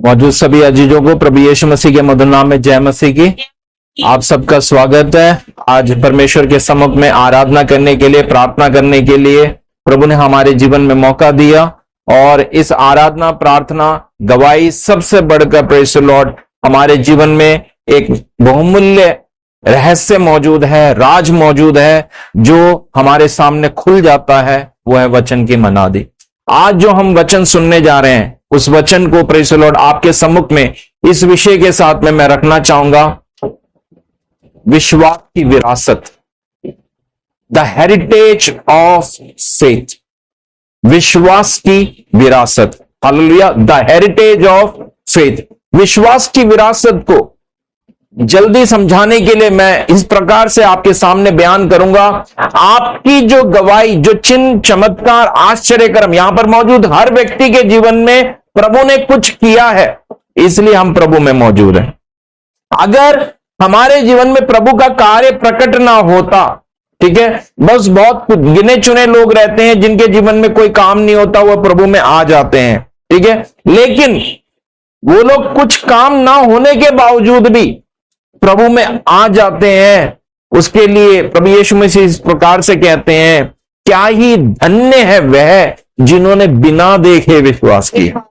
मौजूद सभी अजीजों को प्रभु यीशु मसीह के मधुर नाम में जय मसीह की। आप सबका स्वागत है। आज परमेश्वर के सम्मुख में आराधना करने के लिए, प्रार्थना करने के लिए प्रभु ने हमारे जीवन में मौका दिया और इस आराधना, प्रार्थना, गवाही सबसे बढ़कर प्रेज़ द लॉर्ड हमारे जीवन में एक बहुमूल्य रहस्य मौजूद है, राज मौजूद है जो हमारे सामने खुल जाता है। वो है वचन की मनादी। आज जो हम वचन सुनने जा रहे हैं उस वचन को प्रेज़ द लॉर्ड आपके सम्मुख में इस विषय के साथ में मैं रखना चाहूंगा, विश्वास की विरासत, द हेरिटेज ऑफ फेथ। विश्वास की विरासत, hallelujah, the heritage of faith. विश्वास की विरासत को जल्दी समझाने के लिए मैं इस प्रकार से आपके सामने बयान करूंगा। आपकी जो गवाही, जो चिन्ह, चमत्कार, आश्चर्यकर्म यहां पर मौजूद हर व्यक्ति के जीवन में प्रभु ने कुछ किया है, इसलिए हम प्रभु में मौजूद हैं। अगर हमारे जीवन में प्रभु का कार्य प्रकट ना होता, ठीक है, बस बहुत गिने चुने लोग रहते हैं जिनके जीवन में कोई काम नहीं होता, वह प्रभु में आ जाते हैं, ठीक है, लेकिन वो लोग कुछ काम ना होने के बावजूद भी प्रभु में आ जाते हैं। उसके लिए प्रभु यीशु मसीह इस प्रकार से कहते हैं, क्या ही धन्य है वह जिन्होंने बिना देखे विश्वास किया।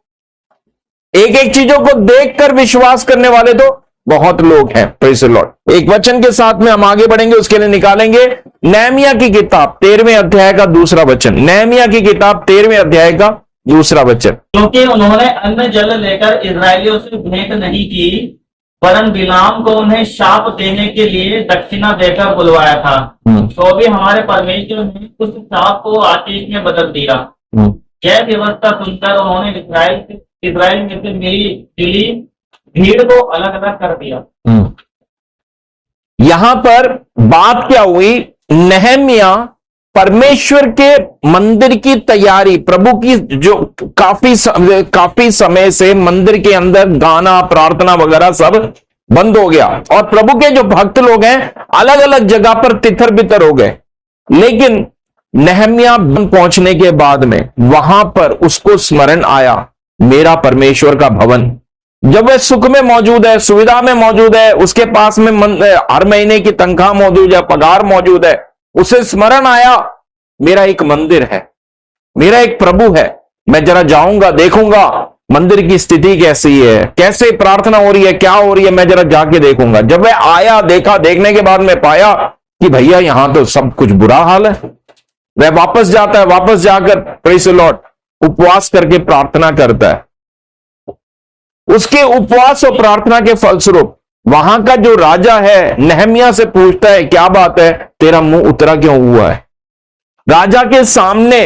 एक एक चीजों को देखकर विश्वास करने वाले तो बहुत लोग हैं, प्रेज़ द लॉर्ड। एक वचन के साथ में हम आगे बढ़ेंगे, उसके लिए निकालेंगे नहमिया की किताब 13वें अध्याय का दूसरा वचन। नहमिया की किताब 13वें अध्याय का दूसरा वचन। क्योंकि उन्होंने अन्न जल लेकर इस्राएलियों से भेंट नहीं की, वरन बिलाम को उन्हें शाप देने के लिए दक्षिणा देकर बुलवाया था, तो भी हमारे परमेश्वर ने उस शाप को आशीष में बदल दिया। यह व्यवस्था सुनकर उन्होंने इस्राएल में से मिली जुली भीड़ को अलग अलग कर दिया। यहां पर बात क्या हुई? नहमिया परमेश्वर के मंदिर की तैयारी, प्रभु की जो काफी समय से मंदिर के अंदर गाना, प्रार्थना वगैरह सब बंद हो गया और प्रभु के जो भक्त लोग हैं अलग अलग जगह पर तितर बितर हो गए। लेकिन नहमिया पहुंचने के बाद में वहां पर उसको स्मरण आया, मेरा परमेश्वर का भवन। जब वह सुख में मौजूद है, सुविधा में मौजूद है, उसके पास में हर महीने की तनख्वाह मौजूद है, पगार मौजूद है, उसे स्मरण आया, मेरा एक मंदिर है, मेरा एक प्रभु है, मैं जरा जाऊंगा, देखूंगा मंदिर की स्थिति कैसी है, कैसे प्रार्थना हो रही है, क्या हो रही है, मैं जरा जाके देखूंगा। जब वह आया, देखा, देखने के बाद में पाया कि भैया यहां तो सब कुछ बुरा हाल है। वह वापस जाता है, वापस जाकर प्रेज़ द लॉर्ड उपवास करके प्रार्थना करता है। उसके उपवास और प्रार्थना के फलस्वरूप वहां का जो राजा है नहमिया से पूछता है, क्या बात है, तेरा मुंह उतरा क्यों हुआ है? राजा के सामने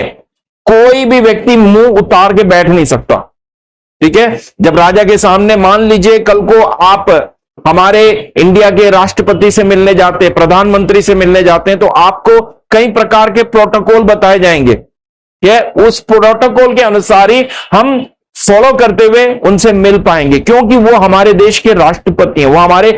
कोई भी व्यक्ति मुंह उतार के बैठ नहीं सकता, ठीक है। जब राजा के सामने, मान लीजिए कल को आप हमारे इंडिया के राष्ट्रपति से मिलने जाते हैं, प्रधानमंत्री से मिलने जाते हैं, तो आपको कई प्रकार के प्रोटोकॉल बताए जाएंगे, ठीक है। उस प्रोटोकॉल के अनुसार ही हम फॉलो करते हुए उनसे मिल पाएंगे, क्योंकि वो हमारे देश के राष्ट्रपति हैं, वो हमारे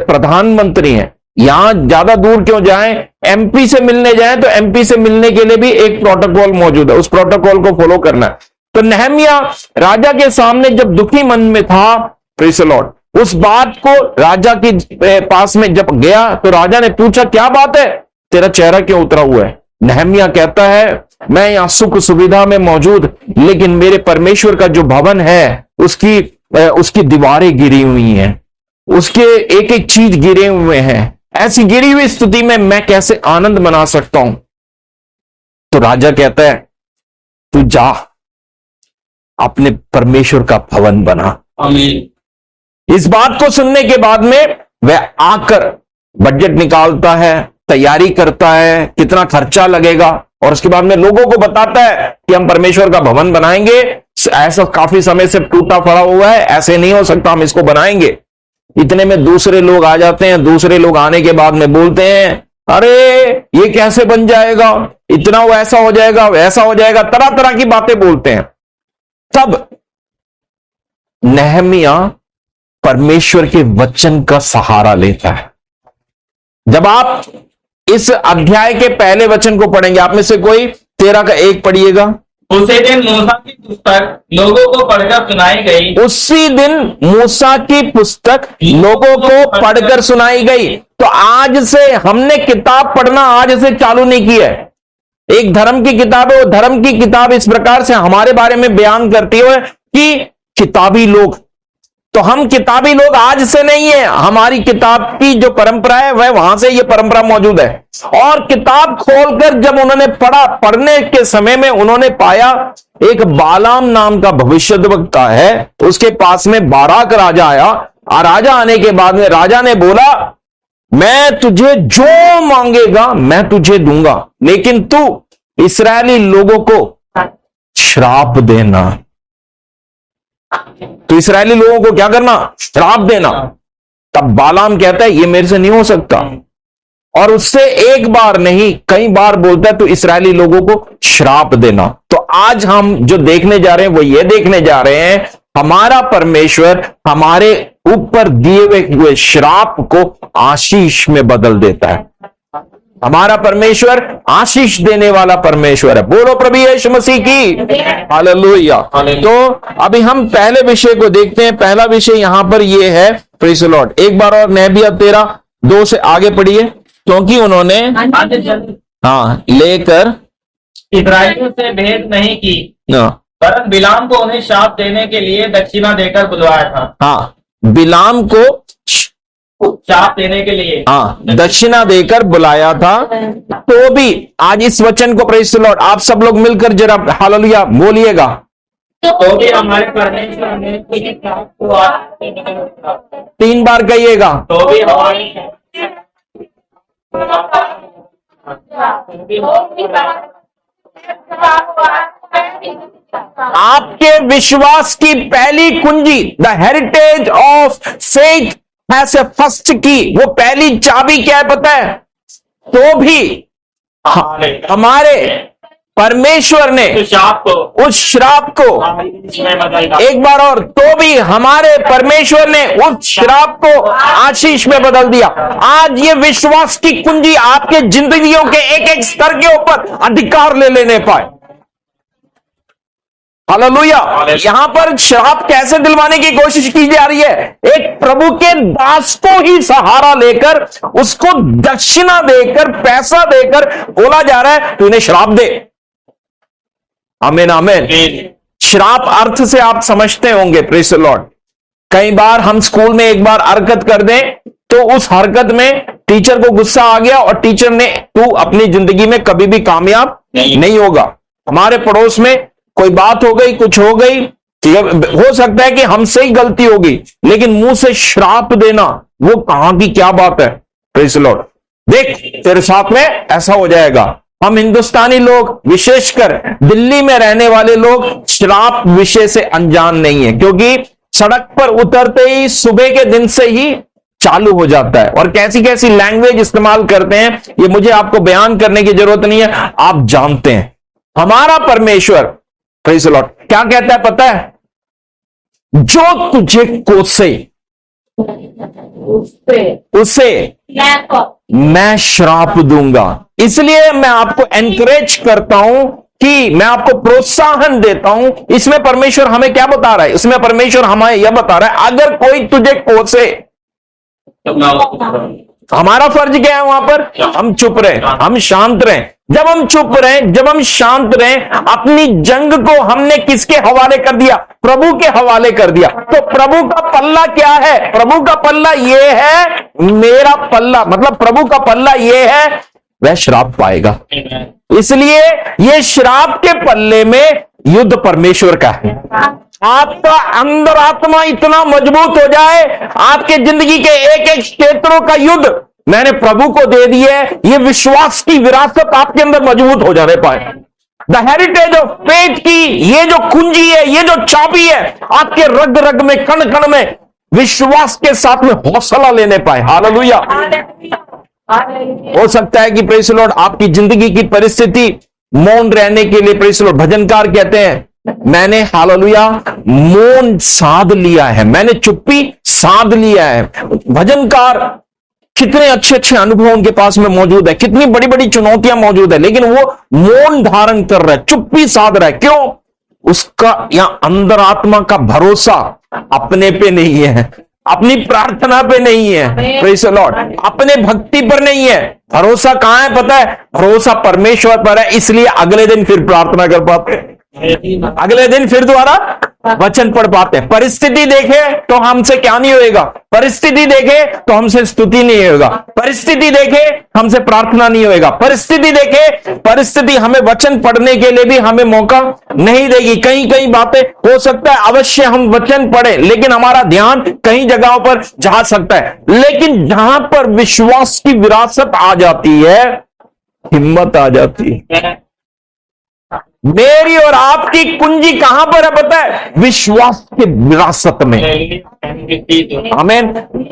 प्रधानमंत्री हैं। यहां ज्यादा दूर क्यों जाएं, एमपी से मिलने जाएं तो एमपी से मिलने के लिए भी एक प्रोटोकॉल मौजूद है, उस प्रोटोकॉल को फॉलो करना है। तो नहमिया राजा के सामने जब दुखी मन में था, प्रेज़ द लॉर्ड, उस बात को राजा के पास में जब गया तो राजा ने पूछा, क्या बात है, तेरा चेहरा क्यों उतरा हुआ है? नहमिया कहता है, मैं यहां सुख सुविधा में मौजूद, लेकिन मेरे परमेश्वर का जो भवन है उसकी दीवारें गिरी हुई हैं, उसके एक एक चीज गिरे हुए हैं। ऐसी गिरी हुई स्थिति में मैं कैसे आनंद मना सकता हूं? तो राजा कहता है, तू जा, अपने परमेश्वर का भवन बना। आमीन। इस बात को सुनने के बाद में वह आकर बजट निकालता है, तैयारी करता है, कितना खर्चा लगेगा, और उसके बाद में लोगों को बताता है कि हम परमेश्वर का भवन बनाएंगे, ऐसा काफी समय से टूटा पड़ा हुआ है, ऐसे नहीं हो सकता, हम इसको बनाएंगे। इतने में दूसरे लोग आ जाते हैं। दूसरे लोग आने के बाद में बोलते हैं, अरे ये कैसे बन जाएगा, इतना वो ऐसा हो जाएगा, वैसा हो जाएगा, तरह तरह की बातें बोलते हैं। तब नहमिया परमेश्वर के वचन का सहारा लेता है। जब आप इस अध्याय के पहले वचन को पढ़ेंगे, आप में से कोई 13 का 1 पढ़िएगा। उसी दिन मूसा की पुस्तक लोगों को पढ़कर सुनाई गई। उसी दिन मूसा की पुस्तक लोगों को पढ़कर सुनाई गई। तो आज से हमने किताब पढ़ना आज से चालू नहीं किया है। एक धर्म की किताब है, वो धर्म की किताब इस प्रकार से हमारे बारे में बयान करती है कि किताबी लोग, तो हम किताबी लोग आज से नहीं है। हमारी किताब की जो परंपरा है वह वहां से ये परंपरा मौजूद है। और किताब खोलकर जब उन्होंने पढ़ा, पढ़ने के समय में उन्होंने पाया एक बालाम नाम का भविष्यद्वक्ता है, उसके पास में बाराक राजा आया। और राजा आने के बाद में राजा ने बोला, मैं तुझे जो मांगेगा मैं तुझे दूंगा, लेकिन तू इस्राएली लोगों को श्राप देना। तो इस्राएली लोगों को क्या करना? श्राप देना। तब बालाम कहता है ये मेरे से नहीं हो सकता, और उससे एक बार नहीं कई बार बोलता है तो इस्राएली लोगों को श्राप देना। तो आज हम जो देखने जा रहे हैं वो ये देखने जा रहे हैं, हमारा परमेश्वर हमारे ऊपर दिए हुए श्राप को आशीष में बदल देता है। हमारा परमेश्वर आशीष देने वाला परमेश्वर है। बोलो प्रभु यीशु मसीह की हालेलुया। तो अभी हम पहले विषय को देखते हैं। पहला विषय यहां पर ये है, प्रेज़ द लॉर्ड। एक बार और नहमिया 13:2 से आगे पढ़िए। क्योंकि उन्होंने लेकर इस्राएलियों से भेंट नहीं की, वरन बिलाम को उन्हें शाप देने के लिए दक्षिणा देकर बुलवाया था। बिलाम को शाप देने के लिए दक्षिणा देकर बुलाया था। तो भी आज इस वचन को प्रेज़ द लॉर्ड आप सब लोग मिलकर जरा हालेलुया बोलिएगा। तो भी हमारे परमेश्वर ने किसी शाप को आशीष में बदल दिया। 3 बार कहिएगा। तो भी हमारे आपके विश्वास की पहली कुंजी, the heritage of faith has a first की, वो पहली चाबी क्या है पता है? तो भी हमारे परमेश्वर ने उस श्राप को एक बार और, तो भी हमारे परमेश्वर ने उस श्राप को आशीष में बदल दिया। आज ये विश्वास की कुंजी आपके जिंदगियों के एक एक स्तर के ऊपर अधिकार ले लेने पाए। हालेलुया। यहां पर श्राप कैसे दिलवाने की कोशिश की जा रही है? एक प्रभु के दास को ही सहारा लेकर, उसको दक्षिणा देकर, पैसा देकर बोला जा रहा है तू इन्हें श्राप दे। आमीन आमीन। श्राप अर्थ से आप समझते होंगे, प्रेज़ द लॉर्ड। कई बार हम स्कूल में एक बार हरकत कर दें तो उस हरकत में टीचर को गुस्सा आ गया और टीचर ने, तू अपनी जिंदगी में कभी भी कामयाब नहीं होगा। हमारे पड़ोस में कोई बात हो गई, कुछ हो गई, हो सकता है कि हमसे ही गलती होगी, लेकिन मुंह से श्राप देना वो कहां की क्या बात है? Praise the Lord. देख तेरे साथ में ऐसा हो जाएगा। हम हिंदुस्तानी लोग, विशेषकर दिल्ली में रहने वाले लोग, श्राप विषय से अनजान नहीं है, क्योंकि सड़क पर उतरते ही सुबह के दिन से ही चालू हो जाता है। और कैसी कैसी लैंग्वेज इस्तेमाल करते हैं ये मुझे आपको बयान करने की जरूरत नहीं है, आप जानते हैं। हमारा परमेश्वर प्रेज़ द लॉर्ड क्या कहता है पता है? जो तुझे कोसे उसे मैं श्राप दूंगा। इसलिए मैं आपको एनकरेज करता हूं कि मैं आपको प्रोत्साहन देता हूं। इसमें परमेश्वर हमें क्या बता रहा है? इसमें परमेश्वर हमें यह बता रहा है, अगर कोई तुझे कोसे, हमारा फर्ज क्या है वहां पर? हम चुप रहे, हम शांत रहें। जब हम चुप रहें, जब हम शांत रहें, अपनी जंग को हमने किसके हवाले कर दिया? प्रभु के हवाले कर दिया। तो प्रभु का पल्ला क्या है? प्रभु का पल्ला ये है, मेरा पल्ला मतलब प्रभु का पल्ला ये है, वह श्राप पाएगा। इसलिए ये श्राप के पल्ले में युद्ध परमेश्वर का है। आपका अंदर आत्मा इतना मजबूत हो जाए, आपके जिंदगी के एक एक क्षेत्रों का युद्ध मैंने प्रभु को दे दी है, ये विश्वास की विरासत आपके अंदर मजबूत हो जाने पाए। द हेरिटेज ऑफ फेथ की ये जो कुंजी है, ये जो चाबी है, आपके रग रग में, कण कण में विश्वास के साथ में हौसला लेने पाए। हालेलुया। हो सकता है कि प्रेज़ द लॉर्ड आपकी जिंदगी की परिस्थिति मौन रहने के लिए, प्रेज़ द लॉर्ड भजनकार कहते हैं मैंने हालेलुया मौन साध लिया है, मैंने चुप्पी साध लिया है। भजनकार कितने अच्छे अच्छे अनुभव उनके पास में मौजूद है, कितनी बड़ी बड़ी चुनौतियां मौजूद है, लेकिन वो मौन धारण कर रहा है, चुप्पी साध रहा है। क्यों? उसका या अंदर आत्मा का भरोसा अपने पे नहीं है, अपनी प्रार्थना पे नहीं है, प्रेज़ द लॉर्ड, अपने भक्ति पर नहीं है। भरोसा कहां है पता है? भरोसा परमेश्वर पर है, इसलिए अगले दिन फिर प्रार्थना कर पाते हैं, अगले दिन फिर दोबारा वचन पढ़ पाते हैं। परिस्थिति देखे तो हमसे क्या नहीं होएगा, परिस्थिति देखे तो हमसे स्तुति नहीं होगा, परिस्थिति देखे हमसे प्रार्थना नहीं होएगा, परिस्थिति देखे, परिस्थिति हमें वचन पढ़ने के लिए भी हमें मौका नहीं देगी। कई कई बातें हो सकता है अवश्य हम वचन पढ़े, लेकिन हमारा ध्यान कई जगहों पर जा सकता है। लेकिन जहां पर विश्वास की विरासत आ जाती है, हिम्मत आ जाती है। मेरी और आपकी कुंजी कहां पर है पता है? विश्वास के विरासत में। आमीन।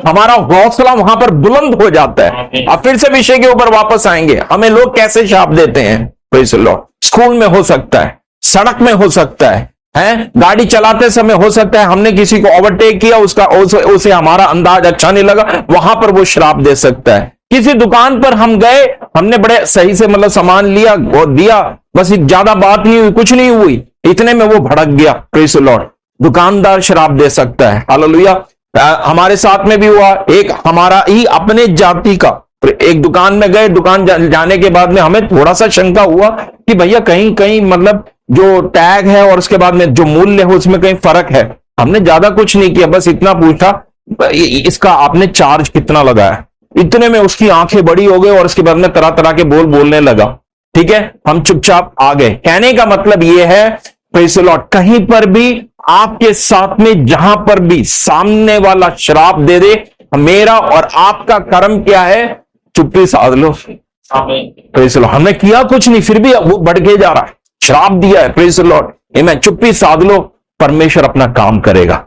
हमारा हौसला वहां पर बुलंद हो जाता है। अब फिर से विषय के ऊपर वापस आएंगे। हमें लोग कैसे शाप देते हैं? Praise the Lord. स्कूल में हो सकता है, सड़क में हो सकता है, गाड़ी चलाते समय हो सकता है हमने किसी को ओवरटेक किया, उसे हमारा अंदाज अच्छा नहीं लगा, वहां पर वो श्राप दे सकता है। किसी दुकान पर हम गए, हमने बड़े सही से मतलब सामान लिया और दिया, बस ज्यादा बात नहीं हुई, कुछ नहीं हुई, इतने में वो भड़क गया। Praise the Lord. दुकानदार शराब दे सकता है। हालेलुया। हमारे साथ में भी हुआ, एक हमारा ही अपने जाति का, एक दुकान में गए, दुकान जाने के बाद में हमें थोड़ा सा शंका हुआ कि भैया कहीं कहीं मतलब जो टैग है और उसके बाद में जो मूल्य है उसमें कहीं फर्क है। हमने ज्यादा कुछ नहीं किया, बस इतना पूछा इसका आपने चार्ज कितना लगाया। इतने में उसकी आंखें बड़ी हो गई और उसके बाद में तरह तरह के बोलने लगा। ठीक है, हम चुपचाप आ गए। कहने का मतलब यह है, प्रेज़ द लॉर्ड, कहीं पर भी आपके साथ में जहां पर भी सामने वाला श्राप दे दे, मेरा और आपका कर्म क्या है? चुप्पी साध लो। Praise the Lord. हमने किया कुछ नहीं, फिर भी वो बढ़ के जा रहा है, श्राप दिया है। Praise the Lord. आमीन। चुप्पी साध लो, परमेश्वर अपना काम करेगा।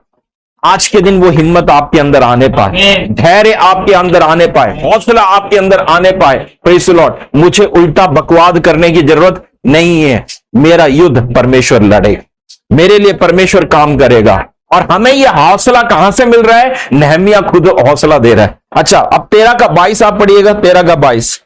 आज के दिन वो हिम्मत आपके अंदर आने पाए, धैर्य आपके अंदर आने पाए, हौसला आपके अंदर आने पाए। Praise the Lord. मुझे उल्टा बकवाद करने की जरूरत नहीं है, मेरा युद्ध परमेश्वर लड़ेगा, मेरे लिए परमेश्वर काम करेगा। और हमें यह हौसला कहां से मिल रहा है? नहम्याह खुद हौसला दे रहा है। अच्छा, अब 13 का 22 आप पढ़िएगा, 13 का 22।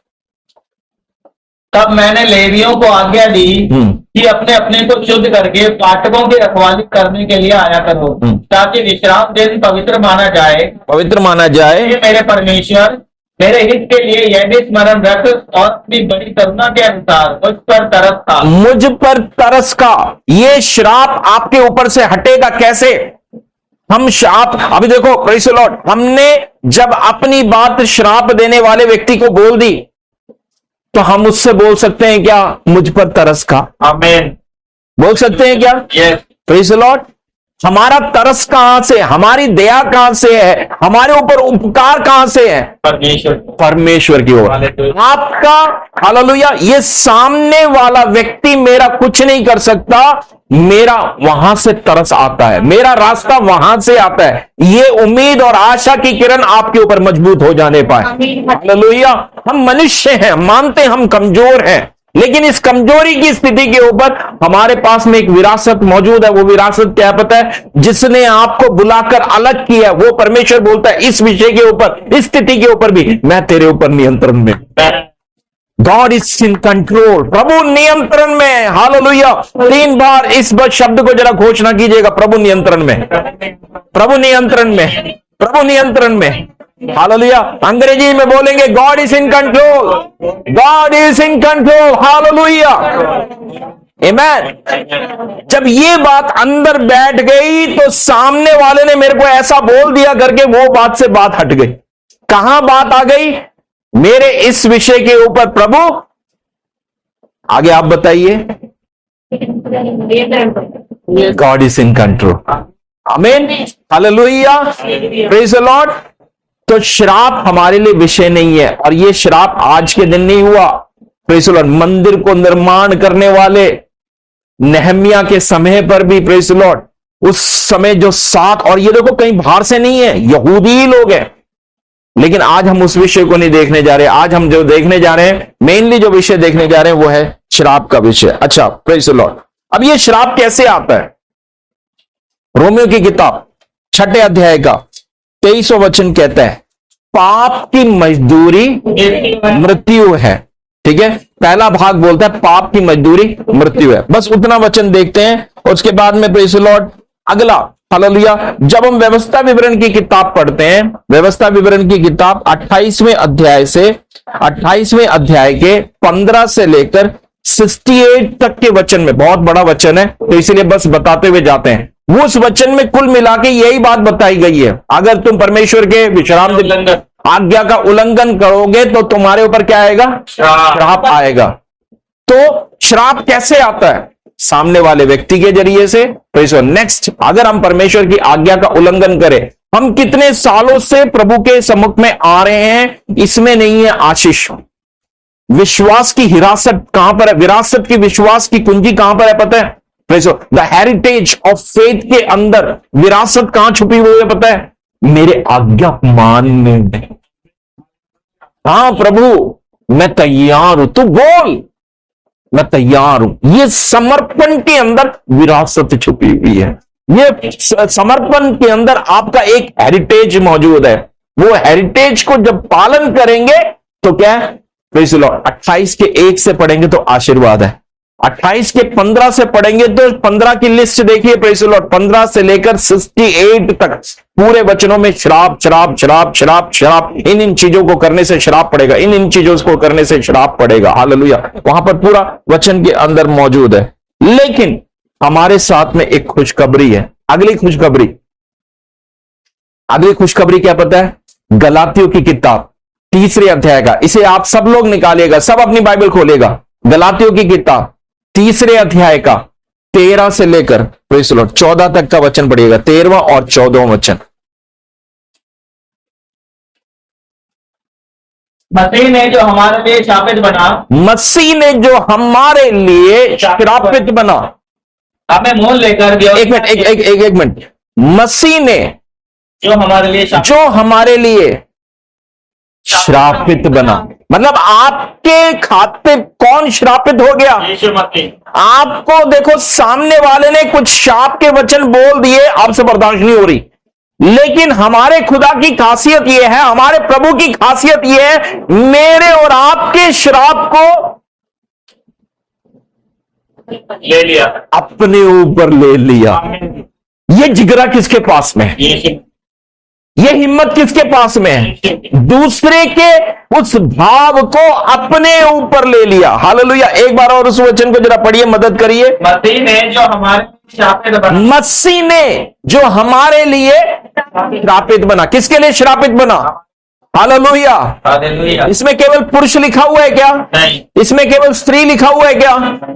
तब मैंने लेवियों को आज्ञा दी कि अपने अपने को शुद्ध करके फाटकों की रखवाली करने के लिए आया करो, ताकि विश्राम दिन पवित्र माना जाए, पवित्र माना जाए। मेरे परमेश्वर मेरे हित के लिए यह भी स्मरण रख और अपनी बड़ी करुणा के अनुसार मुझ पर तरस था। मुझ पर तरस का ये श्राप आपके ऊपर से हटेगा कैसे? हम श्राप, अभी देखो प्रेज़ द लॉर्ड, हमने जब अपनी बात श्राप देने वाले व्यक्ति को बोल दी तो हम उससे बोल सकते हैं क्या? मुझ पर तरस का। आमीन। बोल सकते हैं क्या? यस। Praise the Lord. हमारा तरस कहां से, हमारी दया कहां से है, हमारे ऊपर उपकार कहां से है? परमेश्वर की ओर। आपका हालेलुया। ये सामने वाला व्यक्ति मेरा कुछ नहीं कर सकता, मेरा वहां से तरस आता है, मेरा रास्ता वहां से आता है। ये उम्मीद और आशा की किरण आपके ऊपर मजबूत हो जाने पाए। हालेलुया। हम मनुष्य हैं, मानते हम कमजोर हैं, लेकिन इस कमजोरी की स्थिति के ऊपर हमारे पास में एक विरासत मौजूद है। वो विरासत क्या पता है? जिसने आपको बुलाकर अलग किया, वो परमेश्वर बोलता है इस विषय के ऊपर, इस स्थिति के ऊपर भी मैं तेरे ऊपर नियंत्रण में। God is in control. प्रभु नियंत्रण में। हालेलुया। 3 बार इस शब्द को जरा घोषणा कीजिएगा, प्रभु नियंत्रण में, प्रभु नियंत्रण में, प्रभु नियंत्रण में। हालेलुया। अंग्रेजी में बोलेंगे God is in control, God is in control. Hallelujah. आमीन। जब ये बात अंदर बैठ गई तो सामने वाले ने मेरे को ऐसा बोल दिया करके वो बात से बात हट गई। कहां बात आ गई? मेरे इस विषय के ऊपर। प्रभु आगे आप बताइए। God is in control. आमीन। हालेलुया। Praise the Lord. तो श्राप हमारे लिए विषय नहीं है, और ये श्राप आज के दिन नहीं हुआ। Praise the Lord. मंदिर को निर्माण करने वाले नहम्याह के समय पर भी, प्रेज़ द लॉर्ड, उस समय जो 7, और ये देखो कहीं बाहर से नहीं है, यहूदी लोग हैं। लेकिन आज हम उस विषय को नहीं देखने जा रहे। आज हम जो देखने जा रहे हैं, मेनली जो विषय देखने जा रहे हैं वो है श्राप का विषय। अच्छा, प्रेज़ द लॉर्ड। अब ये श्राप कैसे आता है? रोमियो की किताब 6 अध्याय का 23वां वचन कहता है, पाप की मजदूरी मृत्यु है। ठीक है, पहला भाग बोलता है पाप की मजदूरी मृत्यु है। बस उतना वचन देखते हैं और उसके बाद में प्रेज़ द लॉर्ड अगला हालेलुया। जब हम व्यवस्था विवरण की किताब पढ़ते हैं, व्यवस्था विवरण की किताब 28वें अध्याय से 28वें अध्याय के 15 से लेकर 68 तक के वचन में, बहुत बड़ा वचन है तो इसलिए बस बताते हुए जाते हैं। वो उस वचन में कुल मिला के यही बात बताई गई है, अगर तुम परमेश्वर के विश्राम आज्ञा का उल्लंघन करोगे तो तुम्हारे ऊपर क्या आएगा? श्राप आएगा। तो श्राप कैसे आता है? सामने वाले व्यक्ति के जरिए से। नेक्स्ट, अगर हम परमेश्वर की आज्ञा का उल्लंघन करें, हम कितने सालों से प्रभु के सम्मुख में आ रहे हैं, इसमें नहीं है आशीष। विश्वास की हिरासत कहां पर है? विरासत की विश्वास की कुंजी कहां पर है पता है? द हेरिटेज ऑफ फेथ के अंदर विरासत कहां छुपी हुई है पता है? मेरे आज्ञा मानने में। हाँ प्रभु मैं तैयार हूं, तू बोल मैं तैयार हूं। ये समर्पण के अंदर विरासत छुपी हुई है। ये समर्पण के अंदर आपका एक हेरिटेज मौजूद है। वो हेरिटेज को जब पालन करेंगे तो क्या है? Praise the Lord. 28 के 1 से पढ़ेंगे तो आशीर्वाद है, 28 के 15 से पढ़ेंगे तो 15 की लिस्ट देखिए प्रेज़ द लॉर्ड। 15 से लेकर 68 तक पूरे वचनों में श्राप श्राप श्राप श्राप श्राप, इन चीजों को करने से श्राप पड़ेगा, इन चीजों को करने से श्राप पड़ेगा। हालेलुया, वहां पर पूरा वचन के अंदर मौजूद है। लेकिन हमारे साथ में एक खुशखबरी है। अगली खुशखबरी क्या पता है? गलातियों की किताब 3 अध्याय का, इसे आप सब लोग निकालिएगा, सब अपनी बाइबल खोलेगा। गलातियों की किताब 3 अध्याय का 13 से लेकर प्रेज़ द लॉर्ड 14 तक का वचन पढ़िएगा, 13वां और 14वां वचन। मसीह ने जो हमारे लिए शापित बना, मसीह ने जो हमारे लिए श्रापित बना, हमें मोल लेकर एक मिनट, मसीह ने जो हमारे लिए श्रापित बना, मतलब आपके खाते कौन श्रापित हो गया? यीशु मसीह। आपको देखो सामने वाले ने कुछ शाप के वचन बोल दिए, आपसे बर्दाश्त नहीं हो रही, लेकिन हमारे खुदा की खासियत यह है, हमारे प्रभु की खासियत यह है, मेरे और आपके श्राप को ले लिया, अपने ऊपर ले लिया। ये जिगरा किसके पास में है? ये हिम्मत किसके पास में है? दूसरे के उस भाव को अपने ऊपर ले लिया। हालेलुया। एक बार और उस वचन को जरा पढ़िए, मदद करिए। मसीह ने जो हमारे लिए श्रापित बना। किसके लिए श्रापित बना? हालेलुया। हालेलुया। इसमें केवल पुरुष लिखा हुआ है क्या? नहीं। इसमें केवल स्त्री लिखा हुआ है क्या?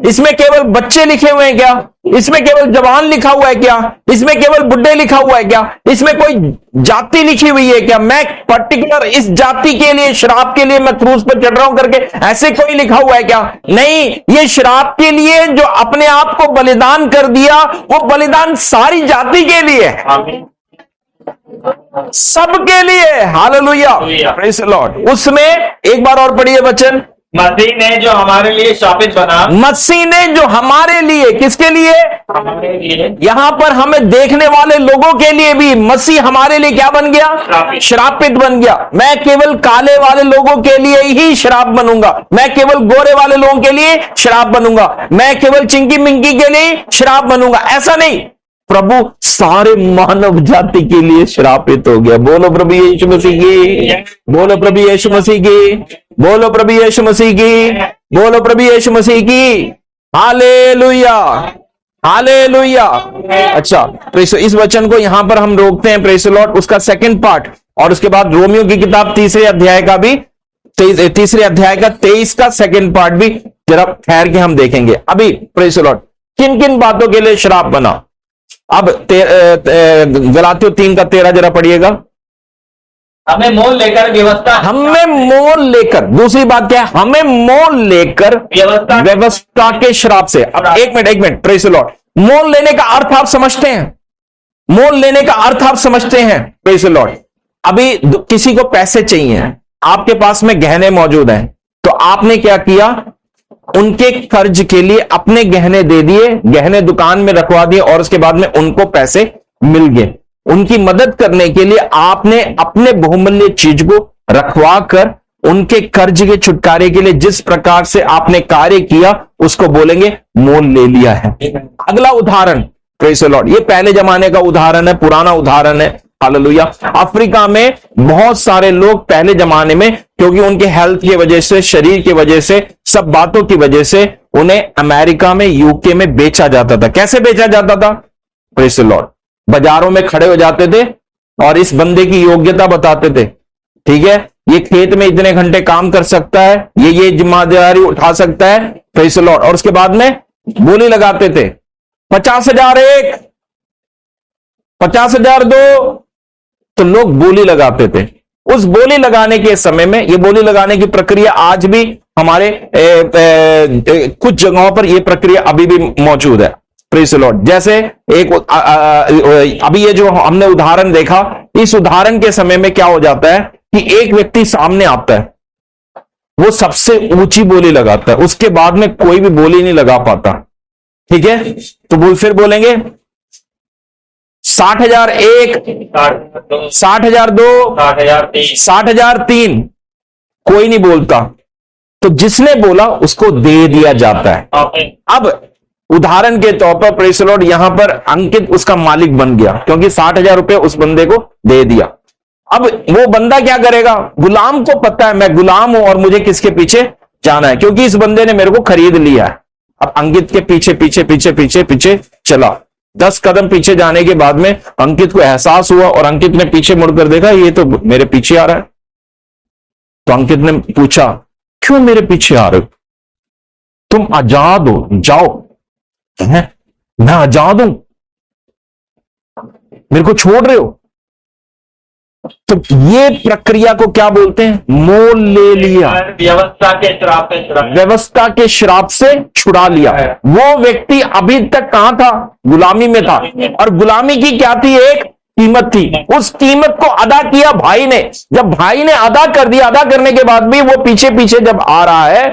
इसमें केवल बच्चे लिखे हुए हैं क्या? इसमें केवल जवान लिखा हुआ है क्या? इसमें केवल बुढ़े लिखा हुआ है क्या? इसमें कोई जाति लिखी हुई है क्या? मैं पर्टिकुलर इस जाति के लिए, श्राप के लिए मैं क्रूस पर चढ़ रहा हूं करके ऐसे कोई लिखा हुआ है क्या? नहीं, ये श्राप के लिए जो अपने आप को बलिदान कर दिया, वो बलिदान सारी जाति के लिए है, सबके लिए। Hallelujah, praise the Lord. उसमें एक बार और पढ़िए वचन। मसीह ने जो हमारे लिए शापित बना। मसीह ने जो हमारे लिए, किसके लिए? हमारे लिए। यहां पर हमें देखने वाले लोगों के लिए भी मसीह हमारे लिए क्या बन गया? श्रापित बन गया। मैं केवल काले वाले लोगों के लिए ही श्राप बनूंगा, मैं केवल गोरे वाले लोगों के लिए श्राप बनूंगा, मैं केवल चिंकी मिंकी के लिए श्राप बनूंगा, ऐसा नहीं। प्रभु सारे मानव जाति के लिए श्रापित हो गया। बोलो प्रभु यीशु मसीह की, बोलो प्रभु यीशु मसीह की, बोलो प्रभु यीशु मसीह की, बोलो प्रभु यीशु मसीह की। Hallelujah, hallelujah. अच्छा, इस वचन को यहां पर हम रोकते हैं, प्रेज़ द लॉर्ड। उसका सेकंड पार्ट और उसके बाद रोमियो की किताब 3 अध्याय का भी 3 अध्याय का 23 का सेकंड पार्ट भी जरा ठहर के हम देखेंगे। अभी प्रेज़ द लॉर्ड किन किन बातों के लिए श्राप बना। अब गलातियों 3 का 13 जरा पढ़िएगा। हमें मोल लेकर व्यवस्था, हमें मोल लेकर, दूसरी बात क्या है? हमें मोल लेकर व्यवस्था के श्राप से। अब एक मिनट प्रेज़ द लॉर्ड। मोल लेने का अर्थ आप समझते हैं? मोल लेने का अर्थ आप समझते हैं? Praise the Lord. अभी किसी को पैसे चाहिए, आपके पास में गहने मौजूद हैं, तो आपने क्या किया? उनके कर्ज के लिए अपने गहने दे दिए, गहने दुकान में रखवा दिए और उसके बाद में उनको पैसे मिल गए। उनकी मदद करने के लिए आपने अपने बहुमूल्य चीज को रखवा कर उनके कर्ज के छुटकारे के लिए जिस प्रकार से आपने कार्य किया उसको बोलेंगे मोल ले लिया है। अगला उदाहरण, प्रेज़ द लॉर्ड, ये पहले जमाने का उदाहरण है, पुराना उदाहरण है। हालेलुया। अफ्रीका में बहुत सारे लोग पहले जमाने में, क्योंकि उनके हेल्थ की वजह से, शरीर की वजह से, सब बातों की वजह से उन्हें अमेरिका में, यूके में बेचा जाता था। कैसे बेचा जाता था? प्रेज़ द लॉर्ड, बाजारों में खड़े हो जाते थे और इस बंदे की योग्यता बताते थे। ठीक है, ये खेत में इतने घंटे काम कर सकता है, ये जिम्मेदारी उठा सकता है। Praise the Lord. और उसके बाद में बोली लगाते थे, 50,000 एक, 50,000 दो, तो लोग बोली लगाते थे। उस बोली लगाने के समय में, ये बोली लगाने की प्रक्रिया आज भी हमारे कुछ जगहों पर यह प्रक्रिया अभी भी मौजूद है। Praise the Lord. जैसे एक अभी ये जो हमने उदाहरण देखा, इस उदाहरण के समय में क्या हो जाता है कि एक व्यक्ति सामने आता है, वो सबसे ऊंची बोली लगाता है, उसके बाद में कोई भी बोली नहीं लगा पाता। ठीक है, तो फिर बोलेंगे 60,000 एक, 60,000 दो, 60,000 तीन, कोई नहीं बोलता। तो जिसने बोला उसको दे दिया जाता है। अब उदाहरण के तौर पर प्रेज़ द लॉर्ड, यहां पर अंकित उसका मालिक बन गया, क्योंकि 60,000 रुपए उस बंदे को दे दिया। अब वो बंदा क्या करेगा? गुलाम को पता है मैं गुलाम हूं और मुझे किसके पीछे जाना है, क्योंकि इस बंदे ने मेरे को खरीद लिया है। अब अंकित के पीछे पीछे पीछे पीछे पीछे चला। 10 कदम पीछे जाने के बाद में अंकित को एहसास हुआ और अंकित ने पीछे मुड़कर देखा, ये तो मेरे पीछे आ रहा है। तो अंकित ने पूछा, क्यों मेरे पीछे आ रहे हो? तुम आजाद हो, जाओ। मैं आजाद हूं, मेरे को छोड़ रहे हो? तो ये प्रक्रिया को क्या बोलते हैं? मोल ले लिया। व्यवस्था के श्राप से छुड़ा, व्यवस्था के श्राप से छुड़ा लिया। वो व्यक्ति अभी तक कहां था? गुलामी में था। और गुलामी की क्या थी? एक कीमत थी। उस कीमत को अदा किया भाई ने। जब भाई ने अदा कर दिया, अदा करने के बाद भी वो पीछे पीछे जब आ रहा है,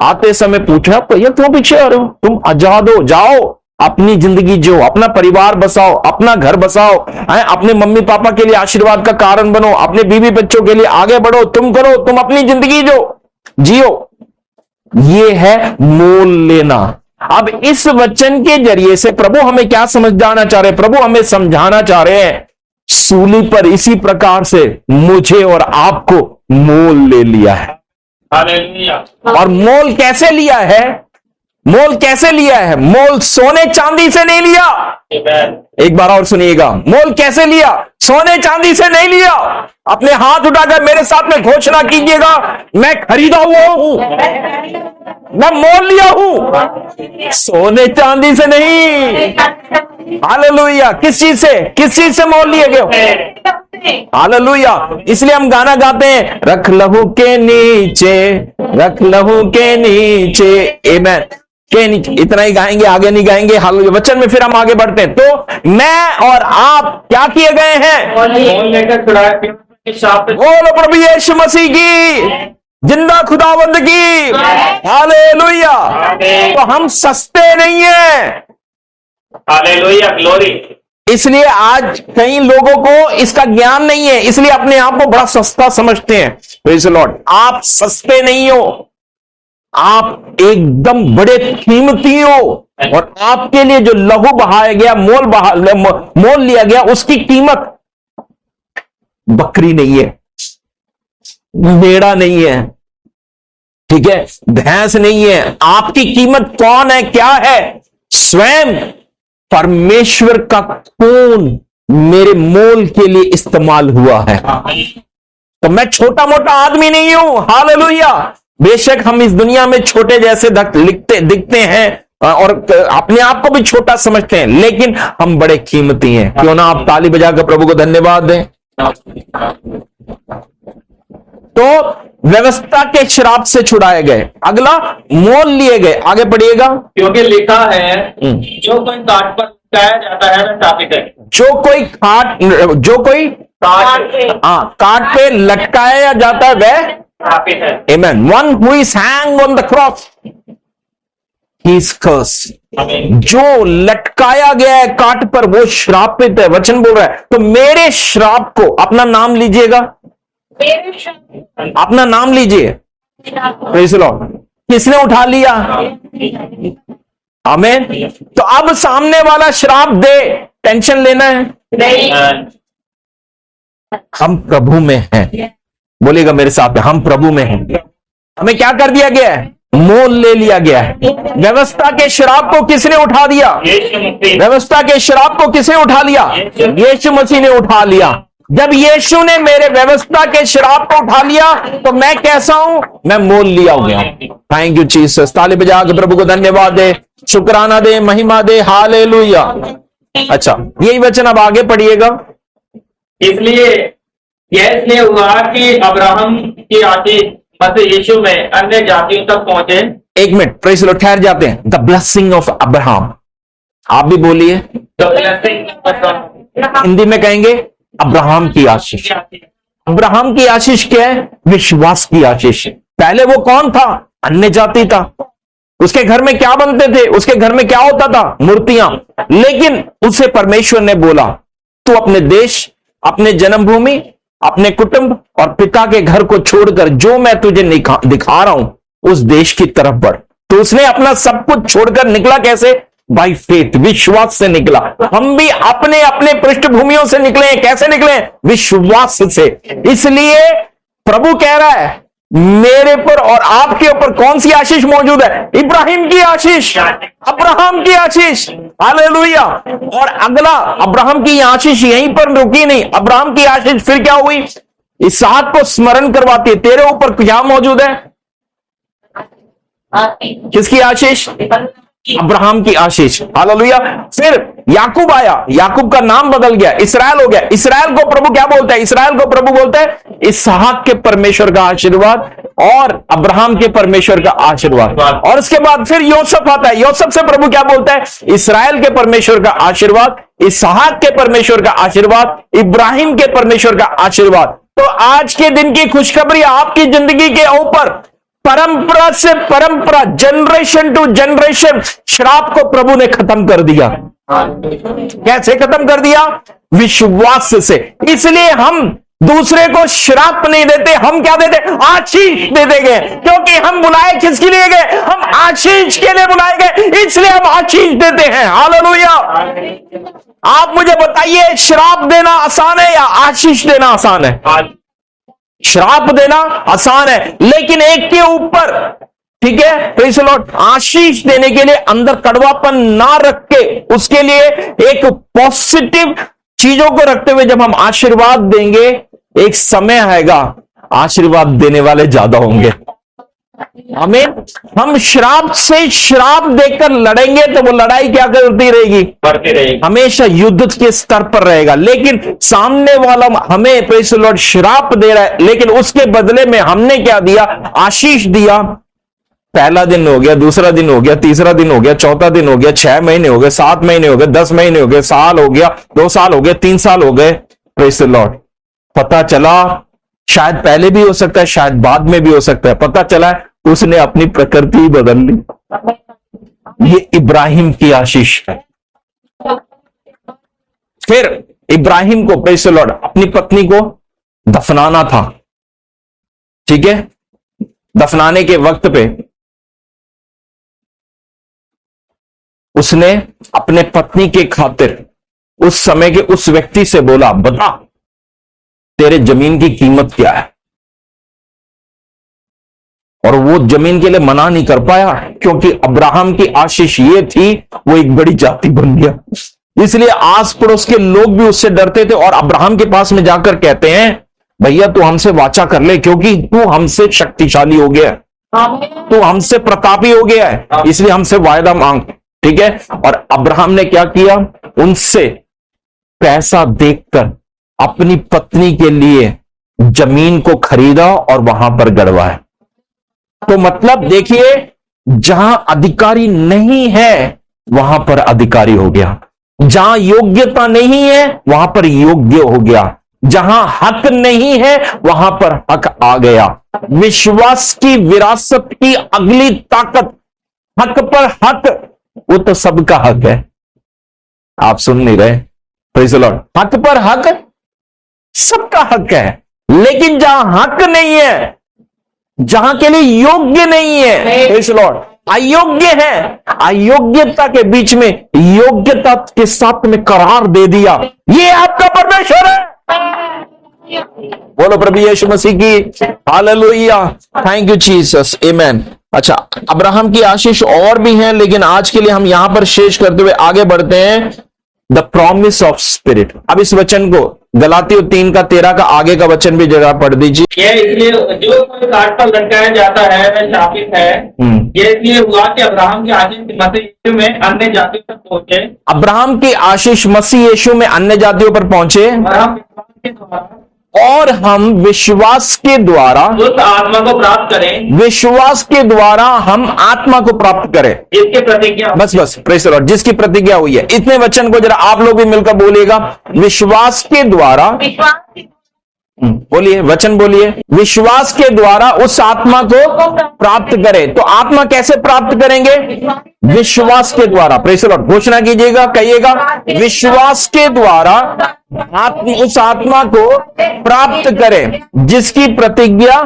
आते समय पूछा, भैया क्यों पीछे आ रहे हो? तुम आजाद हो, जाओ, अपनी जिंदगी जियो, अपना परिवार बसाओ, अपना घर बसाओ, अपने मम्मी पापा के लिए आशीर्वाद का कारण बनो, अपने बीवी बच्चों के लिए आगे बढ़ो, तुम करो, तुम अपनी जिंदगी जियो। ये है मोल लेना। अब इस वचन के जरिए से प्रभु हमें क्या समझाना चाह रहे हैं? प्रभु हमें समझाना चाह रहे हैं, सूली पर इसी प्रकार से मुझे और आपको मोल ले लिया है। और मोल कैसे लिया है? मोल कैसे लिया है? मोल सोने चांदी से नहीं लिया। एक बार और सुनिएगा, मोल कैसे लिया? सोने चांदी से नहीं लिया। अपने हाथ उठाकर मेरे साथ में घोषणा कीजिएगा, मैं खरीदा हुआ हूं, मैं मोल लिया हूं, सोने चांदी से नहीं। हालेलुया। किस चीज से? किस चीज से मोल लिए गए? हालेलुया। इसलिए हम गाना गाते हैं, रख लहू के नीचे, रख लहू के नीचे, आमेन, के नीचे। इतना ही गाएंगे, आगे नहीं गाएंगे। हालेलुया। वचन में फिर हम आगे बढ़ते हैं। तो मैं और आप क्या किए गए हैं? बोलो प्रभु यीशु मसीह की, जिंदा खुदावंद की हालेलुया। तो हम सस्ते नहीं हैं। Hallelujah, glory. इसलिए आज कई लोगों को इसका ज्ञान नहीं है, इसलिए अपने आप को बड़ा सस्ता समझते हैं। Praise the Lord. आप सस्ते नहीं हो, आप एकदम बड़े कीमती हो। और आपके लिए जो लहू बहाया गया, मोल लिया गया, उसकी कीमत बकरी नहीं है, भेड़ा नहीं है, ठीक है, भैंस नहीं है। आपकी कीमत कौन है? क्या है? स्वयं परमेश्वर का खून मेरे मोल के लिए इस्तेमाल हुआ है। तो मैं छोटा मोटा आदमी नहीं हूं। हालेलुया। बेशक हम इस दुनिया में छोटे जैसे दिखते हैं और अपने आप को भी छोटा समझते हैं, लेकिन हम बड़े कीमती हैं। क्यों ना आप ताली बजाकर प्रभु को धन्यवाद दें। तो व्यवस्था के श्राप से छुड़ाए गए। अगला, मोल लिए गए। आगे पढ़िएगा। क्योंकि लिखा है, जो कोई काट पर लटकाया जाता है वह शापित है। जो कोई काट पे लटकाया जाता है वह शापित है। Amen. One who is hanged on the cross, he is cursed. आमीन। जो लटकाया गया है काट पर वो श्रापित है। वचन बोल रहा है तो मेरे श्राप को, अपना नाम लीजिएगा, अपना नाम लीजिए। Praise the Lord. किसने उठा लिया? आमीन। तो अब सामने वाला श्राप दे, टेंशन लेना है नहीं। हम प्रभु में हैं। बोलेगा मेरे साथ, हम प्रभु में हैं। हमें क्या कर दिया गया है? मोल ले लिया गया है। व्यवस्था के श्राप को किसने उठा दिया? व्यवस्था के श्राप को किसने उठा लिया? यीशु मसीह ने उठा लिया। जब यीशु ने मेरे व्यवस्था के श्राप को उठा लिया तो मैं कैसा हूं? मैं मोल लिया हो गया। Thank you Jesus. ताली बजा के प्रभु को धन्यवाद दे, शुक्राना दे, महिमा दे। हालेलुया। अच्छा, यही वचन अब आगे पढ़िएगा। इसलिए यह इसलिए हुआ कि अब्राहम की आशीष मसीह यीशु में अन्य जातियों तक पहुंचे। एक मिनट, प्रेज़ द लॉर्ड, ठहर जाते हैं। द ब्लेसिंग ऑफ अब्राहम, आप भी बोलिए। हिंदी में कहेंगे अब्राहम की आशीष। अब्राहम की आशीष क्या है? विश्वास की आशीष। पहले वो कौन था? अन्य जाति था। उसके घर में क्या बनते थे? उसके घर में क्या होता था? मूर्तियां। लेकिन उसे परमेश्वर ने बोला तू अपने देश, अपने जन्मभूमि, अपने कुटुंब और पिता के घर को छोड़कर जो मैं तुझे दिखा रहा हूं उस देश की तरफ बढ़। तो उसने अपना सब कुछ छोड़कर निकला। कैसे? बाय फेथ, विश्वास से निकला। हम भी अपने अपने पृष्ठभूमियों से निकले हैं। कैसे निकले? विश्वास से। इसलिए प्रभु कह रहा है मेरे पर और आपके ऊपर कौन सी आशीष मौजूद है? इब्राहिम की आशीष, अब्राहम की आशीष। हालेलुया। और अगला, अब्राहम की आशीष यहीं पर रुकी नहीं। अब्राहम की आशीष फिर क्या हुई? इसहाक को स्मरण करवाती है। तेरे ऊपर क्या मौजूद है? किसकी आशीष? अब्राहम की आशीष। हालेलुया। फिर याकूब आया, याकूब का नाम बदल गया, इसराइल हो गया। इसराइल को प्रभु क्या बोलता है? इसराइल को प्रभु बोलता है इसहाक के परमेश्वर का आशीर्वाद और अब्राहम के परमेश्वर का आशीर्वाद। और उसके बाद फिर योसेफ आता है। योसेफ से प्रभु क्या बोलता है? इसराइल के परमेश्वर का आशीर्वाद, इसहाक के परमेश्वर का आशीर्वाद, इब्राहिम के परमेश्वर का आशीर्वाद। तो आज के दिन की खुशखबरी आपकी जिंदगी के ऊपर परंपरा से परंपरा, जनरेशन टू जनरेशन श्राप को प्रभु ने खत्म कर दिया। कैसे खत्म कर दिया? विश्वास से। इसलिए हम दूसरे को श्राप नहीं देते, हम क्या देते? आशीष दे देंगे। क्योंकि हम बुलाए किसके लिए गए? हम आशीष के लिए बुलाए गए, इसलिए हम आशीष देते हैं। हालेलुया। आप मुझे बताइए, श्राप देना आसान है या आशीष देना आसान है? श्राप देना आसान है, लेकिन एक के ऊपर, ठीक है, प्रेज़ द लॉर्ड, आशीष देने के लिए अंदर कड़वापन ना रख के उसके लिए एक पॉजिटिव चीजों को रखते हुए जब हम आशीर्वाद देंगे, एक समय आएगा आशीर्वाद देने वाले ज्यादा होंगे। आमीन। हम श्राप से श्राप देकर लड़ेंगे तो वो लड़ाई क्या करती रहेगी? बढ़ती रहेगी। हमेशा युद्ध के स्तर पर रहेगा। लेकिन सामने वाला हमें प्रेज़ द लॉर्ड श्राप दे रहा है, लेकिन उसके बदले में हमने क्या दिया? आशीष दिया। पहला दिन हो गया, दूसरा दिन हो गया, तीसरा दिन हो गया, चौथा दिन हो गया, 6 महीने हो गए, 7 महीने हो गए, 10 महीने हो गए, साल हो गया, 2 साल हो गए, 3 साल हो गए। Praise the Lord. पता चला, शायद पहले भी हो सकता है, शायद बाद में भी हो सकता है, पता चला उसने अपनी प्रकृति ही बदल ली। ये इब्राहिम की आशीष है। फिर इब्राहिम को प्रेज़ द लॉर्ड अपनी पत्नी को दफनाना था, ठीक है। दफनाने के वक्त पे उसने अपने पत्नी के खातिर उस समय के उस व्यक्ति से बोला, बता तेरे जमीन की कीमत क्या है? और वो जमीन के लिए मना नहीं कर पाया, क्योंकि अब्राहम की आशीष ये थी, वो एक बड़ी जाति बन गया। इसलिए आस पड़ोस के लोग भी उससे डरते थे और अब्राहम के पास में जाकर कहते हैं, भैया तू हमसे वाचा कर ले, क्योंकि तू हमसे शक्तिशाली हो गया है, तू हमसे प्रतापी हो गया है, इसलिए हमसे वायदा मांग, ठीक है। और अब्राहम ने क्या किया? उनसे पैसा देखकर अपनी पत्नी के लिए जमीन को खरीदा और वहां पर गड़वाया। तो मतलब देखिए, जहां अधिकारी नहीं है वहां पर अधिकारी हो गया, जहां योग्यता नहीं है वहां पर योग्य हो गया, जहां हक नहीं है वहां पर हक आ गया। विश्वास की विरासत की अगली ताकत हक पर हक, वो तो सबका हक है। आप सुन नहीं रहे? Praise the Lord. हक पर हक सबका हक है, लेकिन जहां हक नहीं है, जहां के लिए योग्य नहीं है, प्रेज़ द लॉर्ड, अयोग्य है, अयोग्यता के बीच में योग्यता के साथ में करार दे दिया, ये आपका परमेश्वर है। बोलो प्रभु यीशु मसीह की हालेलुया। थैंक यू जीसस, आमेन। अच्छा, अब्राहम की आशीष और भी हैं, लेकिन आज के लिए हम यहां पर शेष करते हुए आगे बढ़ते हैं। The promise of spirit. अब इस वचन को गलातियों 3:13 का आगे का वचन भी जरा पढ़ दीजिए। ये इसलिए जो कोई काट पर लटकाया जाता है वह शापित है। ये इसलिए हुआ कि अब्राहम की आशीष मसीह यीशु में अन्य जातियों तक पहुंचे। अब्राहम की आशीष मसीह यीशु में अन्य जातियों पर पहुंचे, और हम विश्वास के द्वारा उस आत्मा को प्राप्त करें, विश्वास के द्वारा हम आत्मा को प्राप्त करें, जिसकी प्रतिज्ञा, बस प्रेज़ द लॉर्ड, जिसकी प्रतिज्ञा हुई है। इतने वचन को जरा आप लोग भी मिलकर बोलिएगा। विश्वास के द्वारा, बोलिए, वचन बोलिए। विश्वास के द्वारा उस आत्मा को प्राप्त करें। तो आत्मा कैसे प्राप्त करेंगे? विश्वास के द्वारा। प्रेज़ द लॉर्ड, घोषणा कीजिएगा, कहिएगा, विश्वास के द्वारा उस आत्मा को प्राप्त करें जिसकी प्रतिज्ञा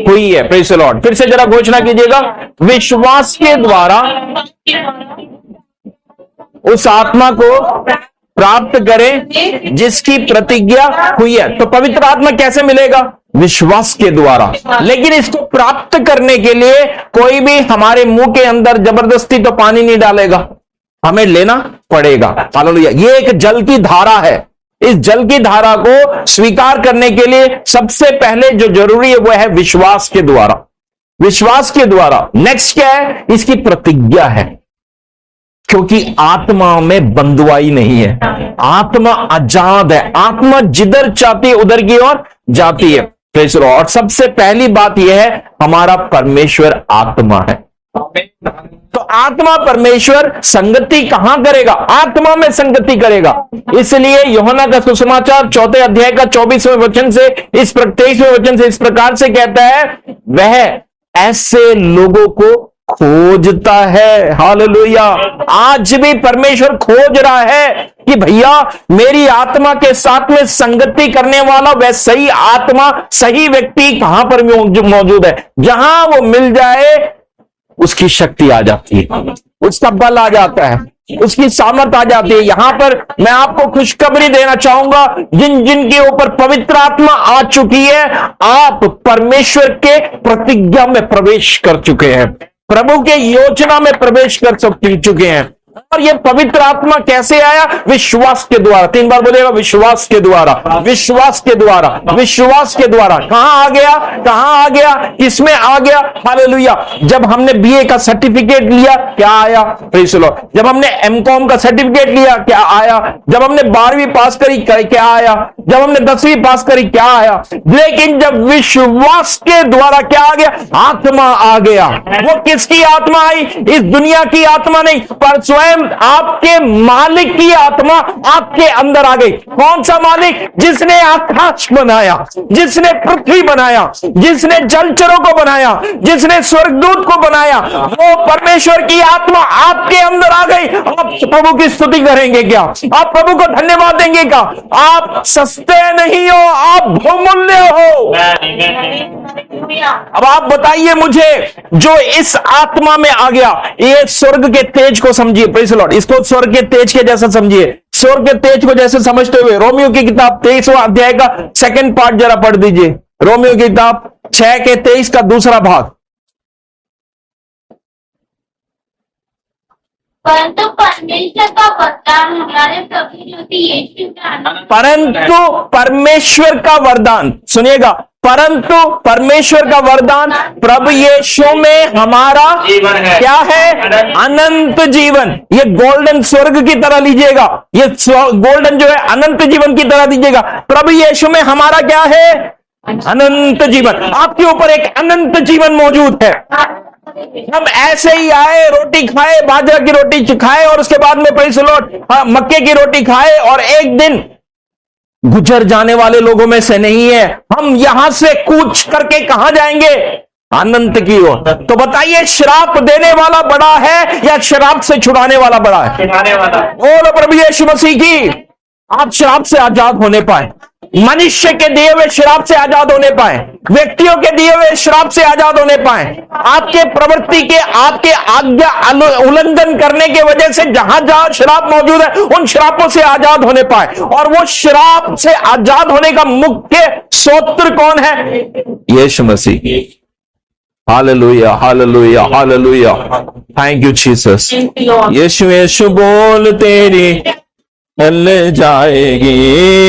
हुई है। प्रेज़ द लॉर्ड, फिर से जरा घोषणा कीजिएगा, विश्वास के द्वारा उस आत्मा को प्राप्त करें जिसकी प्रतिज्ञा हुई है। तो पवित्र आत्मा कैसे मिलेगा? विश्वास के द्वारा। लेकिन इसको प्राप्त करने के लिए कोई भी हमारे मुंह के अंदर जबरदस्ती तो पानी नहीं डालेगा, हमें लेना पड़ेगा। हालेलुया। ये एक जल की धारा है। इस जल की धारा को स्वीकार करने के लिए सबसे पहले जो जरूरी है वो है विश्वास के द्वारा। विश्वास के द्वारा नेक्स्ट क्या है? इसकी प्रतिज्ञा है, क्योंकि आत्मा में बंधुआई नहीं है, आत्मा आजाद है, आत्मा जिधर चाहती है उधर की ओर जाती है। और सबसे पहली बात यह है, हमारा परमेश्वर आत्मा है। तो आत्मा परमेश्वर संगति कहां करेगा? आत्मा में संगति करेगा। इसलिए यूहन्ना का सुसमाचार 4 अध्याय का 24वें वचन से 23वें वचन से इस प्रकार से कहता है, वह ऐसे लोगों को खोजता है। हालेलुया। आज भी परमेश्वर खोज रहा है कि भैया मेरी आत्मा के साथ में संगति करने वाला वह सही आत्मा, सही व्यक्ति कहां पर मौजूद है। जहां वो मिल जाए उसकी शक्ति आ जाती है, उसका बल आ जाता है, उसकी सामर्थ आ जाती है। यहां पर मैं आपको खुशखबरी देना चाहूंगा, जिनके ऊपर पवित्र आत्मा आ चुकी है, आप परमेश्वर के प्रतिज्ञा में प्रवेश कर चुके हैं, प्रभु के योजना में प्रवेश कर चुके हैं। और ये पवित्र आत्मा कैसे आया? विश्वास के द्वारा। 3 बार बोलेगा, विश्वास के द्वारा, विश्वास के द्वारा, विश्वास के द्वारा। कहां आ गया? कहां आ गया? किसमें आ गया? हालेलुया। जब हमने बीए का सर्टिफिकेट लिया, क्या आया? Praise the Lord. जब हमने एमकॉम का सर्टिफिकेट लिया, क्या आया? जब हमने 12वीं पास करी, क्या आया? जब हमने 10वीं पास करी, क्या आया? लेकिन जब विश्वास के द्वारा क्या आ गया? आत्मा आ गया। वो किसकी आत्मा आई? इस दुनिया की आत्मा नहीं, पर स्वयं आपके मालिक की आत्मा आपके अंदर आ गई। कौन सा मालिक? जिसने आकाश बनाया, जिसने पृथ्वी बनाया, जिसने जलचरों को बनाया, जिसने स्वर्गदूत को बनाया, वो परमेश्वर की आत्मा आपके अंदर आ गई। आप प्रभु की स्तुति करेंगे क्या? आप प्रभु को धन्यवाद देंगे क्या? आप सस्ते नहीं हो, आप बहुमूल्य हो। अब आप बताइए मुझे, जो इस आत्मा में आ गया, ये स्वर्ग के तेज को समझिए। Praise the Lord. इसको स्वर्ग के तेज के जैसा समझिए। स्वर्ग के तेज को जैसे समझते हुए रोमियो की किताब 23वां अध्याय का 2nd पार्ट जरा पढ़ दीजिए। रोमियो की किताब 6 के 23 का दूसरा भाग। परंतु परमेश्वर का वरदान हमारे प्रभु यीशु के आनंद, परंतु परमेश्वर का वरदान, सुनिएगा, परंतु परमेश्वर का वरदान प्रभु यीशु में हमारा जीवन है। क्या है? अनंत जीवन। ये गोल्डन स्वर्ग की तरह लीजिएगा, ये गोल्डन जो है अनंत जीवन की तरह लीजिएगा। प्रभु यीशु में हमारा क्या है? अनंत जीवन। आपके ऊपर एक अनंत जीवन मौजूद है। हम ऐसे ही आए, रोटी खाए, बाजरा की रोटी खाए, और उसके बाद में प्रेज़ द लॉर्ड मक्के की रोटी खाए, और एक दिन गुजर जाने वाले लोगों में से नहीं है। हम यहां से कूच करके कहां जाएंगे? अनंत की ओर। तो बताइए, श्राप देने वाला बड़ा है या श्राप से छुड़ाने वाला बड़ा है? छुड़ाने वाला। बोलो प्रभु यीशु मसीह की। आप श्राप से आजाद होने पाए, मनुष्य के दिए हुए श्राप से आजाद होने पाए, व्यक्तियों के दिए हुए श्राप से आजाद होने पाए, आपके प्रवृत्ति के, आपके आज्ञा उल्लंघन करने की वजह से जहां जहां श्राप मौजूद है उन श्रापों से आजाद होने पाए। और वो श्राप से आजाद होने का मुख्य स्रोत कौन है? Yeshu Masih. Hallelujah, hallelujah, hallelujah. Thank you Jesus. Yeshu Yeshu बोल तेरी टल जाएगी,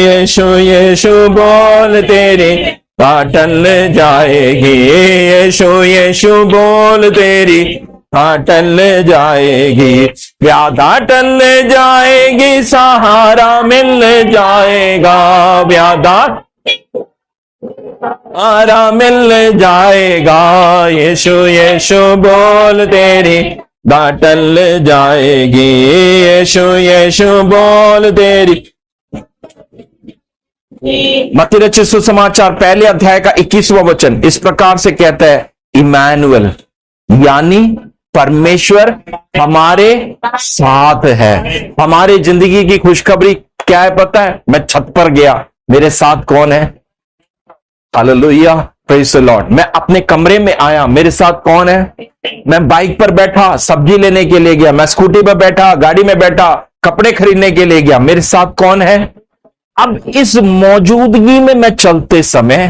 यीशु यीशु बोल तेरी टल जाएगी, यीशु यीशु बोल तेरी टल जाएगी, व्याधा टल जाएगी, सहारा मिल जाएगा, व्याधा सहारा मिल जाएगा, यीशु यीशु बोल तेरी टल जाएगी, यीशु यीशु बोल तेरी। मत्ती रचित सुसमाचार पहले अध्याय का 21वां वचन इस प्रकार से कहता है, इमैनुअल यानी परमेश्वर हमारे साथ है। हमारी जिंदगी की खुशखबरी क्या है पता है? मैं छत पर गया, मेरे साथ कौन है? Hallelujah, praise the Lord. मैं अपने कमरे में आया, मेरे साथ कौन है? मैं बाइक पर बैठा, सब्जी लेने के लिए गया, मैं स्कूटी पर बैठा, गाड़ी में बैठा, कपड़े खरीदने के लिए गया, मेरे साथ कौन है? अब इस मौजूदगी में मैं चलते समय,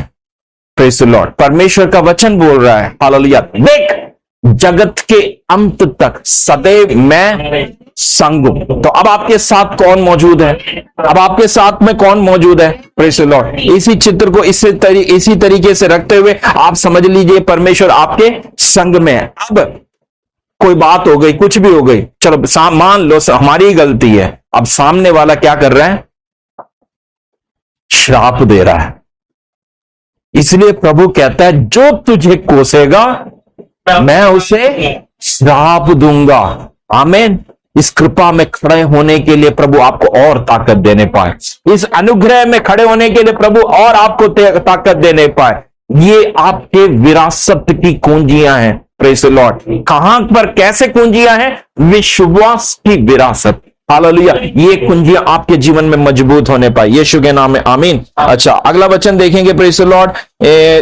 प्रेज़ द लॉर्ड, परमेश्वर का वचन बोल रहा है, हालेलुया, देख जगत के अंत तक सदैव मैं संग हूं। तो अब आपके साथ कौन मौजूद है? अब आपके साथ में कौन मौजूद है? Praise the Lord. इसी चित्र को इसी तरीके से रखते हुए आप समझ लीजिए परमेश्वर आपके संग में है। अब कोई बात हो गई, कुछ भी हो गई, चलो मान लो हमारी गलती है, अब सामने वाला क्या कर रहा है? श्राप दे रहा है। इसलिए प्रभु कहता है, जो तुझे कोसेगा मैं उसे श्राप दूंगा। आमीन। इस कृपा में खड़े होने के लिए प्रभु आपको और ताकत देने पाए, इस अनुग्रह में खड़े होने के लिए प्रभु और आपको ताकत देने पाए। ये आपके विरासत की कुंजियां हैं। Praise the Lord. कहां पर कैसे कुंजियां हैं? विश्वास की विरासत। हालेलुया। ये कुंजियां आपके जीवन में मजबूत होने पाए, यीशु के नाम में आमीन। अच्छा, अगला वचन देखेंगे, प्रेज़ द लॉर्ड।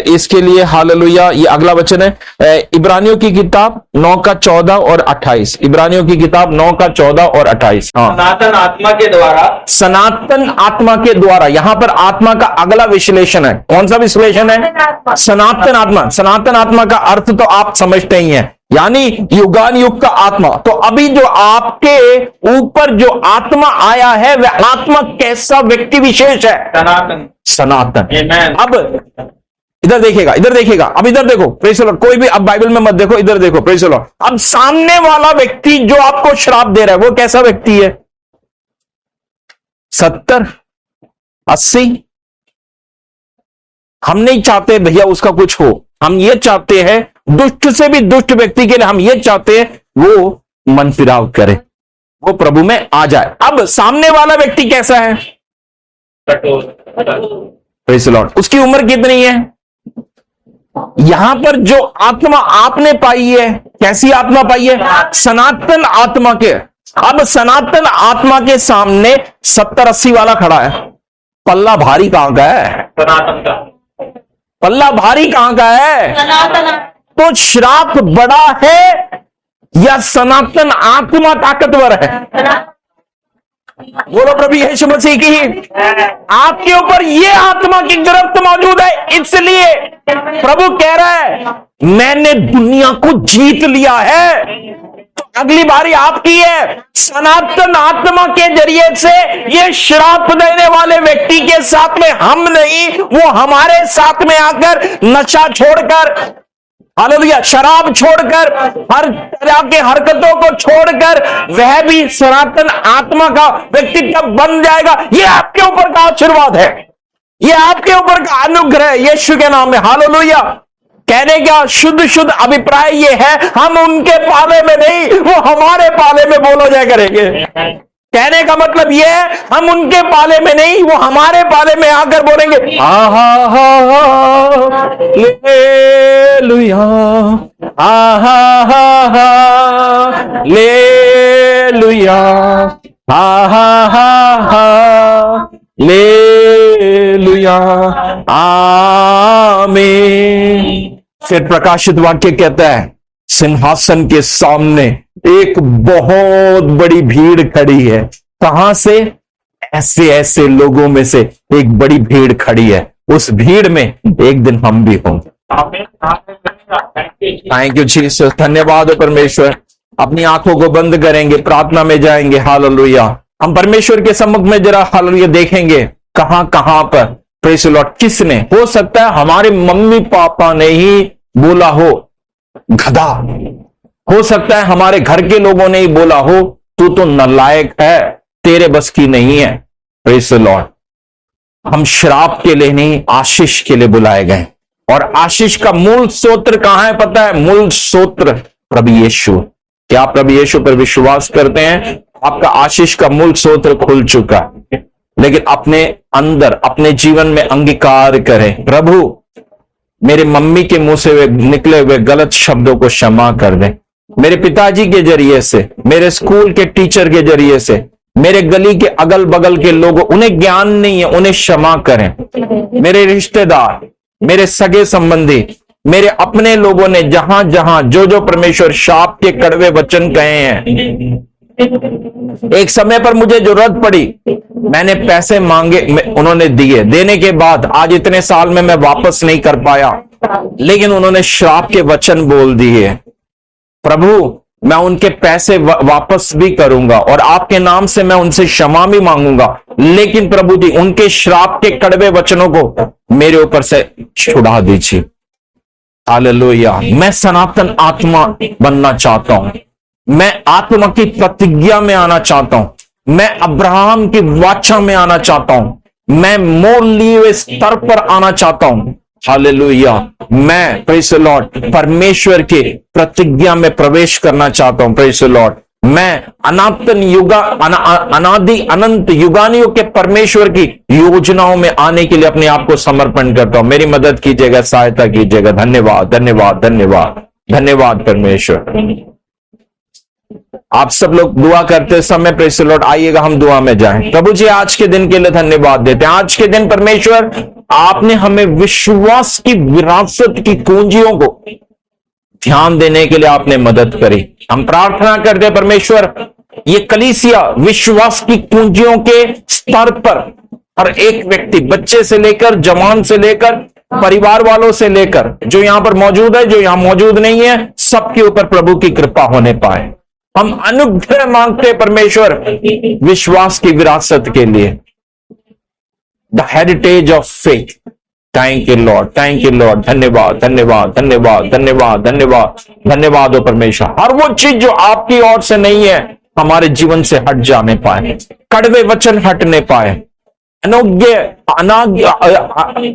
इसके लिए हालेलुया, ये अगला वचन है इब्रानियों की किताब 9 का 14 और 28। इब्रानियों की किताब 9 का 14 और 28। सनातन आत्मा के द्वारा, सनातन आत्मा के द्वारा। यहां पर आत्मा का अगला विश्लेषण है। कौन सा विश्लेषण है? सनातन आत्मा। सनातन आत्मा का अर्थ तो आप समझते ही हैं, यानी युगान युग का आत्मा। तो अभी जो आपके ऊपर जो आत्मा आया है वह आत्मा कैसा व्यक्ति विशेष है? सनातन। सनातन। अब इधर देखिएगा, इधर देखिएगा, अब इधर देखो, प्रेज़ द लॉर्ड। कोई भी अब बाइबल में मत देखो, इधर देखो, प्रेज़ द लॉर्ड। अब सामने वाला व्यक्ति जो आपको श्राप दे रहा है वो कैसा व्यक्ति है? 70, 80? हम नहीं चाहते भैया उसका कुछ हो, हम ये चाहते हैं दुष्ट से भी दुष्ट व्यक्ति के लिए हम ये चाहते हैं वो मन फिराव करे, वो प्रभु में आ जाए। अब सामने वाला व्यक्ति कैसा है? Praise the Lord. उसकी उम्र कितनी है? यहां पर जो आत्मा आपने पाई है, कैसी आत्मा पाई है? सनातन आत्मा के। अब सनातन आत्मा के सामने 70-80 वाला खड़ा है, पल्ला भारी कहां का है? सनातन का पल्ला भारी कहां का है? सनातन। तो श्राप बड़ा है या सनातन आत्मा ताकतवर है? बोलो प्रभु यीशु मसीह की। आपके ऊपर ये आत्मा की गिरफ्त मौजूद है, इसलिए प्रभु कह रहा है मैंने दुनिया को जीत लिया है, तो अगली बारी आपकी है। सनातन आत्मा के जरिए से ये श्राप देने वाले व्यक्ति के साथ में हम नहीं, वो हमारे साथ में आकर नशा छोड़कर, हालेलुया, शराब छोड़कर, हर तरह के हरकतों को छोड़कर वह भी सनातन आत्मा का व्यक्तित्व बन जाएगा। यह आपके ऊपर का आशीर्वाद है, यह आपके ऊपर का अनुग्रह है, यीशु के नाम में। हालेलुया। कहने का शुद्ध अभिप्राय यह है, हम उनके पाले में नहीं, वो हमारे पाले में बोला जाया करेंगे। कहने का मतलब यह है, हम उनके पाले में नहीं, वो हमारे पाले में आकर बोलेंगे हालेलुया, हालेलुया, हालेलुया, आमीन। फिर प्रकाशित वाक्य कहता है, सिंहासन के सामने एक बहुत बड़ी भीड़ खड़ी है। कहां से? ऐसे ऐसे लोगों में से एक बड़ी भीड़ खड़ी है। उस भीड़ में एक दिन हम भी होंगे। थैंक यू जीसस, धन्यवाद हो परमेश्वर। अपनी आंखों को बंद करेंगे, प्रार्थना में जाएंगे। हालेलुया। हम परमेश्वर के सम्मुख में जरा हालेलुया देखेंगे, कहां कहां पर प्रेज़ द लॉर्ड किसने, हो सकता है हमारे मम्मी पापा ने ही बोला हो गधा, हो सकता है हमारे घर के लोगों ने ही बोला हो तू तो नालायक है, तेरे बस की नहीं है। Praise the Lord. हम श्राप के लिए नहीं, आशीष के लिए बुलाए गए। और आशीष का मूल सूत्र कहां है पता है? मूल सूत्र प्रभु यीशु। क्या प्रभु यीशु पर विश्वास करते हैं? आपका आशीष का मूल सूत्र खुल चुका है। लेकिन अपने अंदर, अपने जीवन में अंगीकार करें, प्रभु मेरे मम्मी के मुंह से निकले हुए गलत शब्दों को क्षमा कर दें। मेरे पिताजी के जरिए से, मेरे स्कूल के टीचर के जरिए से, मेरे गली के अगल बगल के लोगों, उन्हें ज्ञान नहीं है, उन्हें क्षमा करें। मेरे रिश्तेदार, मेरे सगे संबंधी, मेरे अपने लोगों ने जहां जहां जो जो परमेश्वर शाप के कड़वे वचन कहे हैं, एक समय पर मुझे जरूरत पड़ी, मैंने पैसे मांगे, उन्होंने दिए, देने के बाद आज इतने साल में मैं वापस नहीं कर पाया, लेकिन उन्होंने श्राप के वचन बोल दिए। प्रभु मैं उनके पैसे वापस भी करूंगा और आपके नाम से मैं उनसे क्षमा भी मांगूंगा, लेकिन प्रभु जी उनके श्राप के कड़वे वचनों को मेरे ऊपर से छुड़ा दीजिए। हालेलुया। मैं सनातन आत्मा बनना चाहता हूं, मैं आत्मा की प्रतिज्ञा में आना चाहता हूं, मैं अब्राहम की वाचा में आना चाहता हूं, मैं मोल लिए हुए स्तर पर आना चाहता हूं। हालेलुया। मैं प्रेज़ द लॉर्ड परमेश्वर के प्रतिज्ञा में प्रवेश करना चाहता हूं। Praise the Lord. मैं अनादि अनंत युगानियों के परमेश्वर की योजनाओं में आने के लिए अपने आप को समर्पण करता हूं। मेरी मदद कीजिएगा, सहायता कीजिएगा। धन्यवाद, धन्यवाद, धन्यवाद, धन्यवाद परमेश्वर। आप सब लोग दुआ करते समय प्रेज़ द लॉर्ड आइएगा, हम दुआ में जाएं। प्रभु जी आज के दिन के लिए धन्यवाद देते हैं। आज के दिन परमेश्वर आपने हमें विश्वास की विरासत की कुंजियों को ध्यान देने के लिए आपने मदद करी। हम प्रार्थना करते हैं परमेश्वर, ये कलीसिया विश्वास की कुंजियों के स्तर पर हर एक व्यक्ति, बच्चे से लेकर जवान से लेकर परिवार वालों से लेकर, जो यहां पर मौजूद है, जो यहां मौजूद नहीं है, सबके ऊपर प्रभु की कृपा होने पाए। हम अनुग्रह मांगते हैं परमेश्वर विश्वास की विरासत के लिए, the heritage of faith. Thank you Lord, thank you Lord. धन्यवाद, धन्यवाद, धन्यवाद, धन्यवाद, धन्यवाद, धन्यवाद हो परमेश्वर। हर वो चीज जो आपकी ओर से नहीं है हमारे जीवन से हट जाने पाए, कड़वे वचन हटने पाए,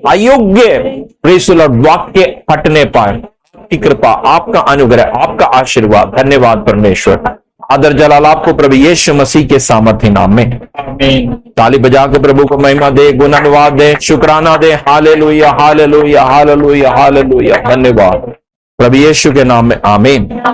अयोग्य प्रेज़ द लॉर्ड वाक्य हटने पाए। आपकी कृपा, आपका अनुग्रह, आपका आशीर्वाद। धन्यवाद परमेश्वर। आदर जलाल आपको प्रभु यीशु मसीह के सामर्थ्य नाम में। आमीन। ताली बजा के प्रभु को महिमा दे, गुणगान दे, शुक्राना दे। Hallelujah, hallelujah, hallelujah, hallelujah. धन्यवाद प्रभु यीशु के नाम में। आमीन।